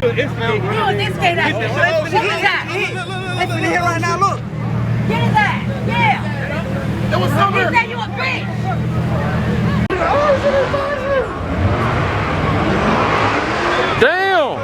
You this gate out. Get that. It's in here right now, look. Get in that. Yeah. It was somewhere. He said you a bitch. Damn.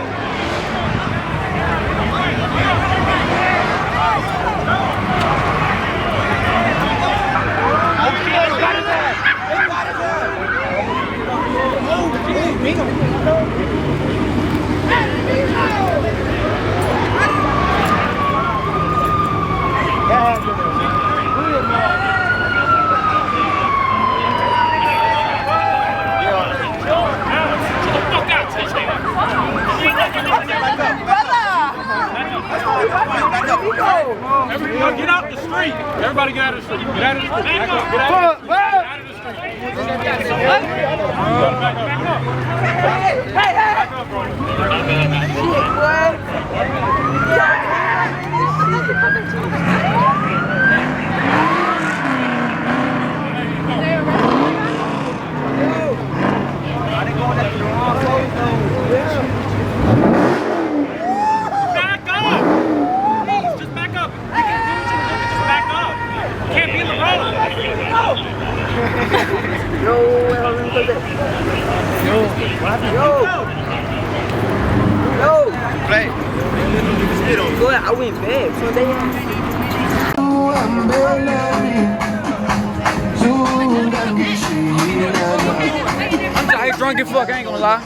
Get out the street. Everybody get out of the street. Get out of the street. Get out of the street. Play. Go ahead, I went bad. So they I ain't drunk as fuck, I ain't gonna lie.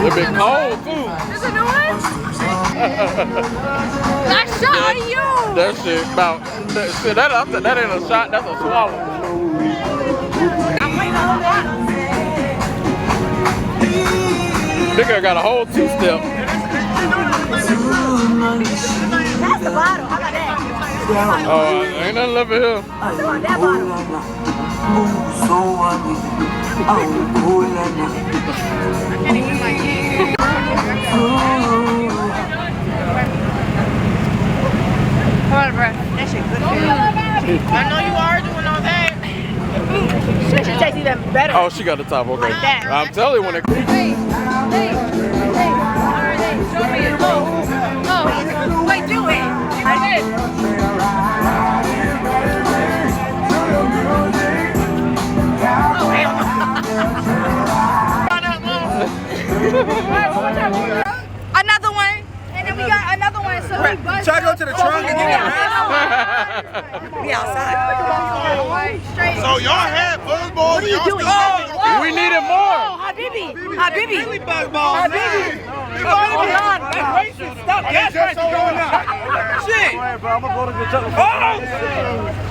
It's been cold too. There's a new one? That shot are you? That shit about that ain't a shot, that's a swallow. Nigga got a whole two-step. That's the bottle. How about that? Oh, ain't nothing left of here. That bottle. That shit good. I know you are doing all that. That should taste even better. Oh, she got the top, okay. Like that. I'm telling you when it... Hey, show me it. Oh, wait, do it. I did. Oh, hell Another one. And then we got another one. So we bust. Try to go to the trunk and get it. We outside. So y'all had Buzzballs and y'all still We needed more. Habibi. Really Buzzballs. That's racist. Stop gas prices going up. Shit.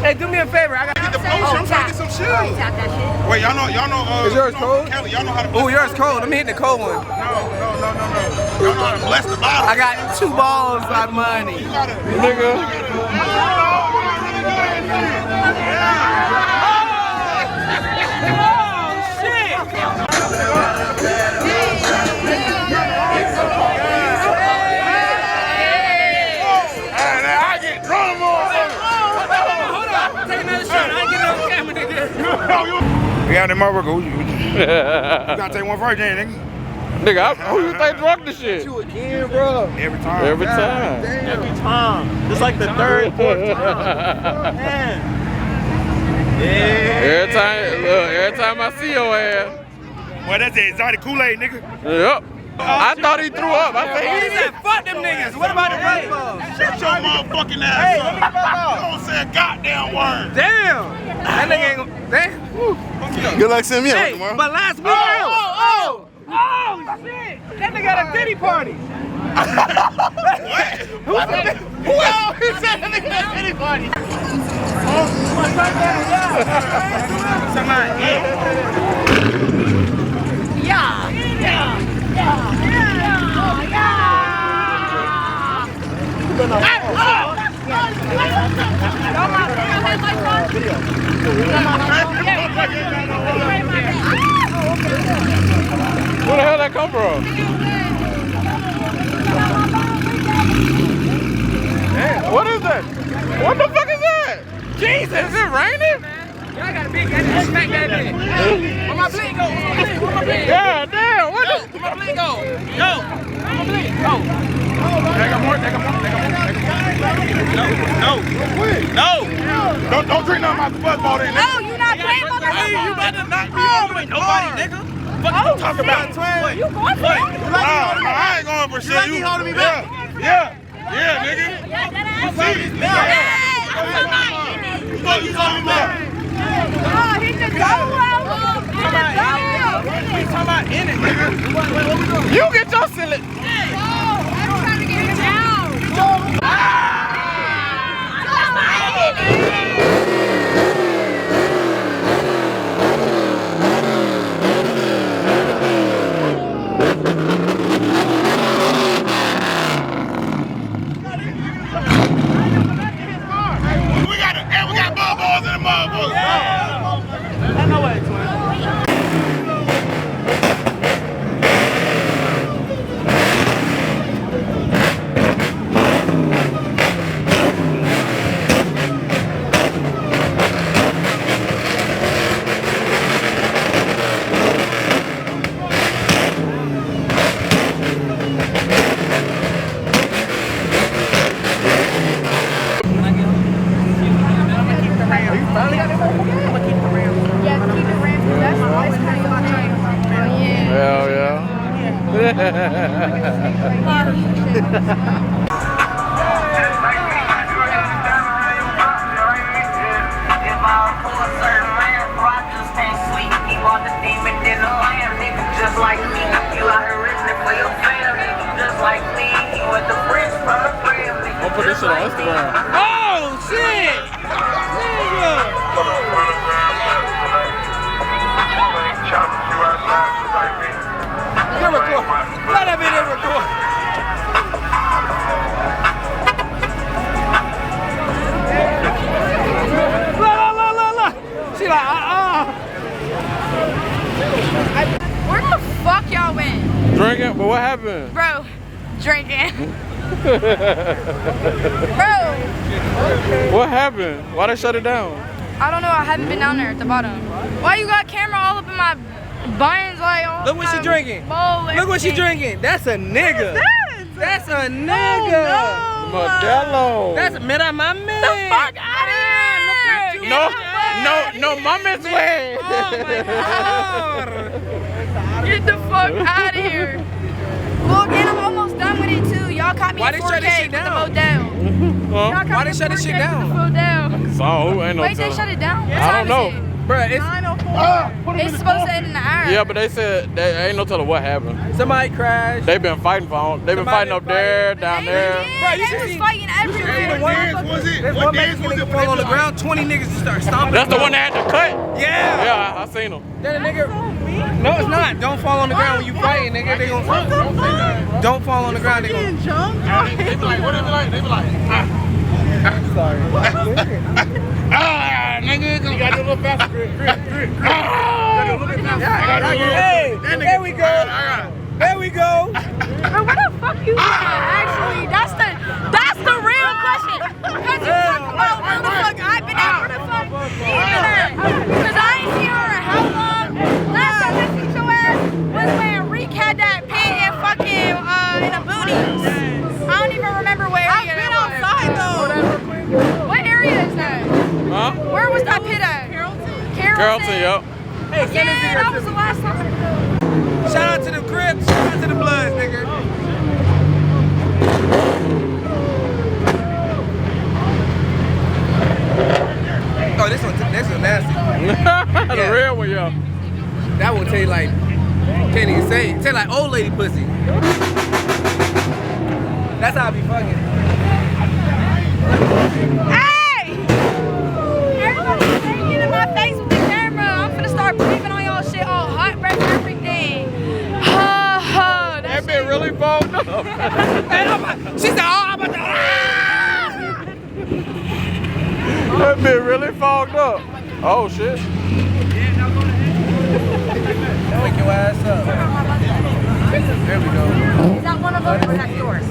Hey, do me a favor. I got get the potion. I'm trying to get some shoes. Wait, y'all know, Is yours cold? Kelly, y'all know how to bless. Oh, yours cold. Let me hit the cold one. No. Y'all know how to bless the bottle. I got 2 balls of money. Nigga. We out in Marlboro. You gotta take one first, nigga. Nigga, who you think drunk this shit? You again, bro. Every time. Every time. Every time. It's like the third, fourth time. Man. Yeah. Every time I see your ass. Well, that's the exotic Kool-Aid, nigga. Yep. I thought he threw up. I He said, said, fuck them niggas. What about the Buzzballs? Shut your motherfucking ass up. You don't say a goddamn word. Damn. That nigga ain't gonna. Damn. Good luck seeing me Hey, tomorrow. but last week. Oh, shit. That nigga got a Diddy party. What? Who said that? Who else? He said that nigga got a Diddy party. Somebody. Yeah. where the hell that come from? is that? What the fuck is that? Jesus, is it raining? Y'all got a big guy. Smack that bitch. Where my blink go? Where my blink? Yeah, damn. What the? Where my blink go? Yo. Where my blink? Go. No. Don't drink none of my Buzzballs then, nigga. No, you not playing with my Hey, you better not be Oh, with nobody, nigga. What you talking about? You going for it? I ain't going for shit. You holding me back? Yeah, nigga. You holding me back? Oh, he just go well. He just go well. We talking about in it, nigga. What we doing? You get your silly. I'm trying to get down. We got Buzzballs in the motherfucker. I know what it's Hell yeah. Just like me, you out here listening for your family. Just like me, you with the friends from the family. I'll put this shit on Instagram. Oh, shit! Record. Let that video record. Look. She like, Where the fuck y'all went? Drinking? But what happened? Bro, drinking. Bro, What happened? Why they shut it down? I don't know. I haven't been down there at the bottom. Why you got camera all up in my buns like all look what she drinking. Look what she drinking. That's a nigga. That's a nigga. Modelo. That's mira mami. the fuck out of here. No, mama's way. Oh my God. Get the fuck out of here. Look, and I'm almost done with it too. Y'all caught me Why at they 4K shut this shit with the down? motel. Y'all caught Huh? Why me they at shut this 4K shit with down? the motel. So ain't no Wait, they time. shut it down? What I time don't is know. it? Bruh, it's It's supposed to end in an hour. Yeah, but they said they ain't no telling what happened. somebody crashed. They've been fighting for. They've been Somebody fighting up been there, fighting. down They there. did. Bro, you They should was see- fighting everywhere. What dance was it? There's What one dance Mexican was it? nigga fall on the ground, 20 niggas just start stomping. That's the one that had to cut. Yeah. Yeah, I seen him. That a nigga. No, it's not. Don't fall on the ground when you fighting, nigga. They gonna don't fall on the ground. They gonna. They be like, what they be like? They be like, nigga. You gotta do a little faster. Grip. Hey, there we go. There we go. Bro, where the fuck you at? Actually, that's the real question. Because you talk about where the fuck I've been at, where the fuck you been at? Because I ain't seen her in how long? Last time I seen your ass was when Reek had that pig and fucking in a booty. I don't even remember what area that was. I've been outside though. What area is that? Huh? Where was that pit at? Carrollton, yup. Hey, send us Yeah, that was the last time. Shout out to the Crips. Shout out to the Bloods, nigga. Oh, this one nasty. The real one, yo. That one taste like, can't even say it. Taste like old lady pussy. That's how I be fucking. Hey! Everybody's saying in my face with the camera. I'm finna start breathing on y'all shit, all hot breath and everything. That been really fogged up. She said, oh, I'm about to. That been really fogged up. Oh shit. Wake your ass up. There we go. Is that one of them or is that yours?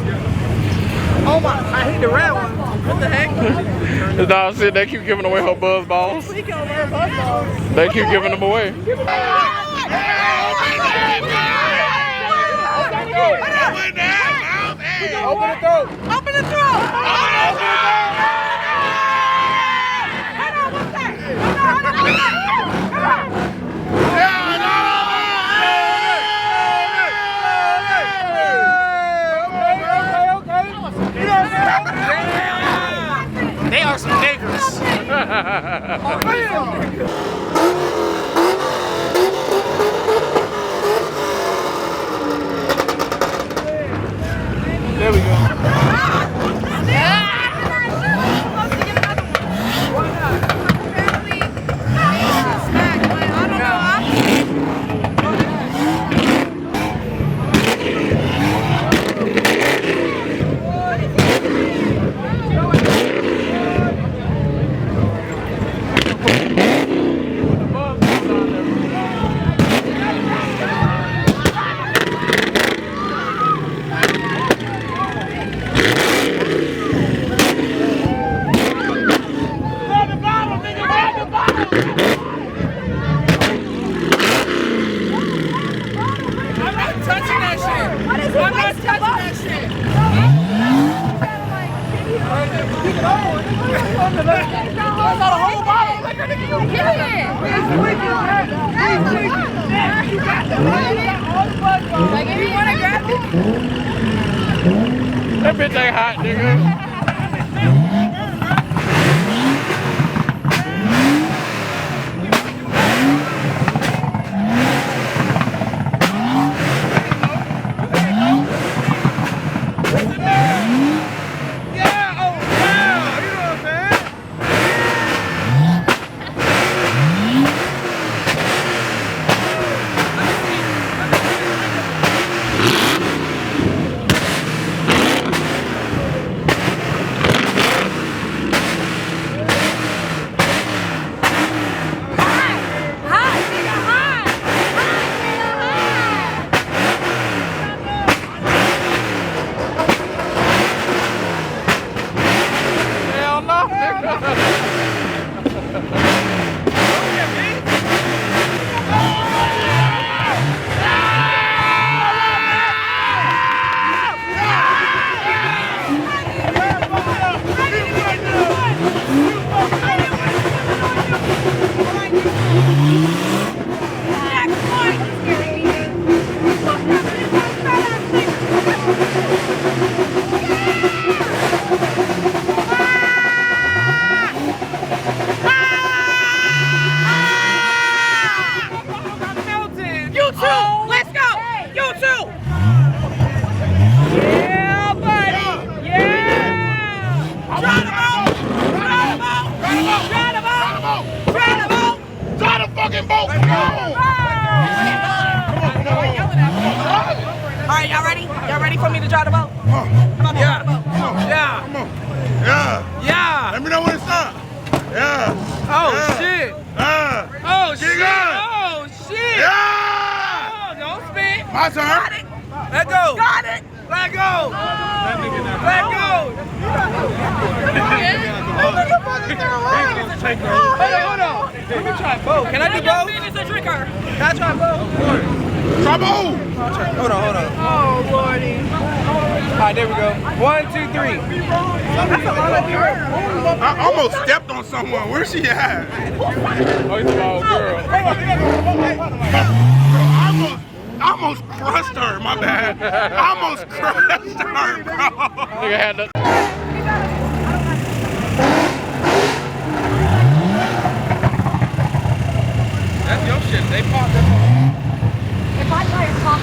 Oh my, I hate the red one. What the heck? The dog said they keep giving away her Buzzballs. They keep giving them away. Open the throat. Open the throat. They are some niggers. There we go. Like, if you want to grab it. That bitch ain't hot, nigga. Alright, y'all ready? Y'all ready for me to drive the boat? Come on. Yeah. Come on. Yeah. Come on. Yeah. Yeah. Let me know when it's up. Yeah. Oh, Yeah. shit. Oh, shit. going. Oh, shit. Yeah. Oh, don't spit. My turn. Let go. Got it! Let go. Let go. Hold on. Let me try both. Can I do both? It's a trigger. Can I try both? Trouble. Hold on. Oh, Lordy. All right, there we go. 1, 2, 3. I almost stepped on someone. Where's she at? Oh, he's a small girl. I almost crushed her. My bad. I almost crushed her, bro. Nigga had the. That's your shit. They popped that. If I try to talk,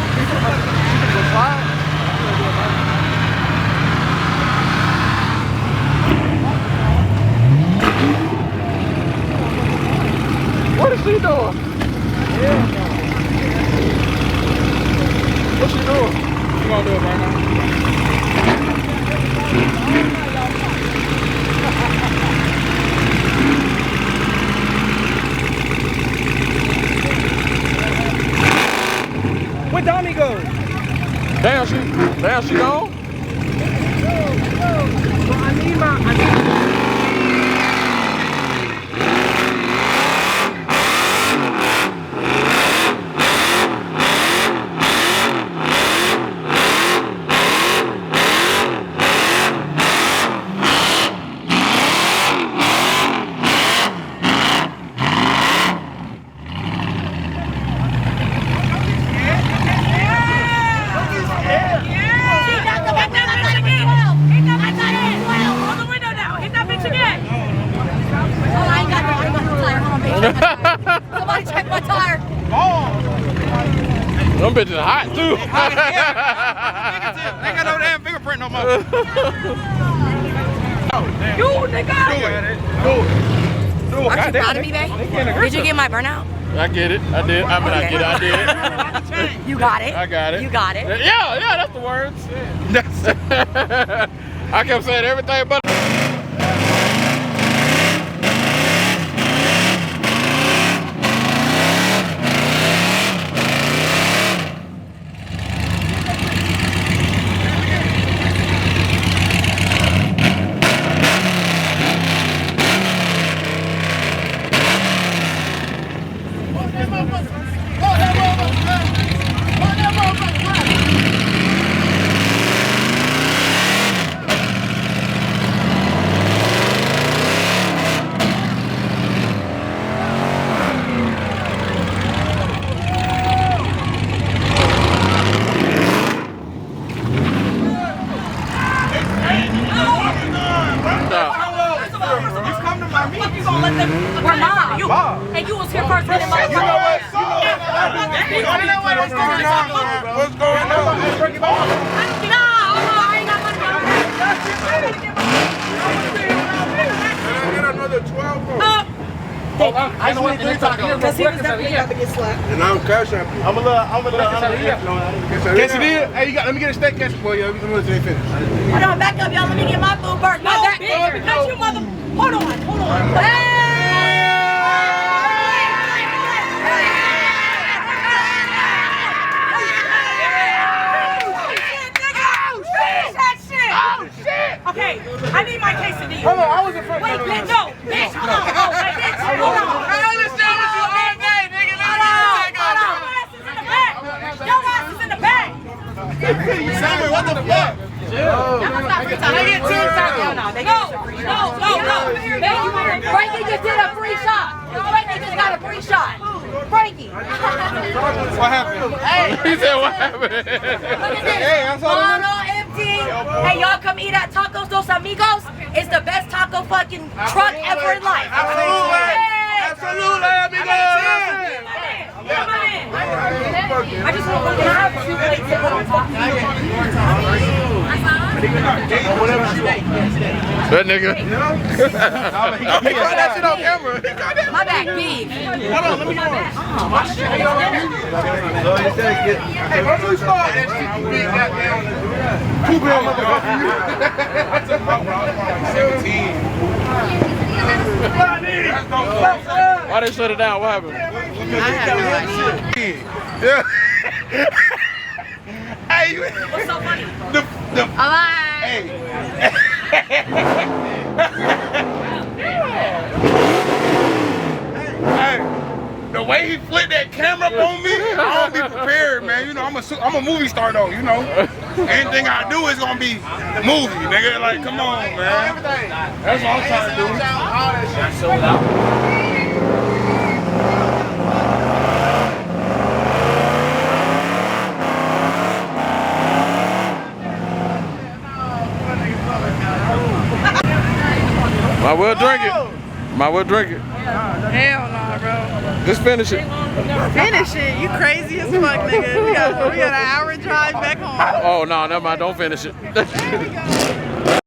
What is she doing? What's she doing? You gonna do it right now? Where Donnie go? Damn, she gone? I need my. bitch is hot too. They got no damn fingerprint no more. You nigga. Do it. Aren't you proud of me, babe? Did you get my burnout? I get it. I did. I mean, I get it. I did. You got it. I got it. You got it. Yeah, that's the words. I kept saying everything but. We're mom. And you was here first. You know what? What's going on? Get another 12 more. I know what they're talking about. Because he was definitely about to get slapped. And I'm cash out. I'm a little. Quesadilla? Hey, let me get a steak quesadilla for you. I'm gonna finish. Hold on, back up, y'all. Let me get my food first. No, not you, mother. Hold on. Hey! Okay, I need my quesadilla. Hold on, I was in front. Wait, bitch, no, bitch, hold on. Oh, wait, bitch, hold on. I understand what you all day, nigga. Hold on. Your ass is in the back. Sammy, what the fuck? They get 10 seconds. No. Frankie just did a free shot. Frankie just got a free shot. Frankie. What happened? He said what happened? Look at this. Mono empty. Hey, y'all come eat at Tacos Dos Amigos. It's the best taco fucking truck ever in life. Absolutely, amigos. Come on in. I just want to have 2 plates of on top. That nigga. He got that shit on camera. My back big. Hold on, let me go. Hey, why don't you start? Too big. 17. Why they shut it down? What happened? Yeah. Hey, What's so funny? Hey. Hey, the way he flipped that camera up on me, I don't be prepared, man. You know, I'm a movie star though, you know. Anything I do is gonna be movie, nigga. Like, come on, man. That's what I'm trying to do. Might well drink it. Hell no, bro. Just finish it. Finish it. You crazy as fuck, nigga. We got an hour drive back home. Oh no, never mind. Don't finish it.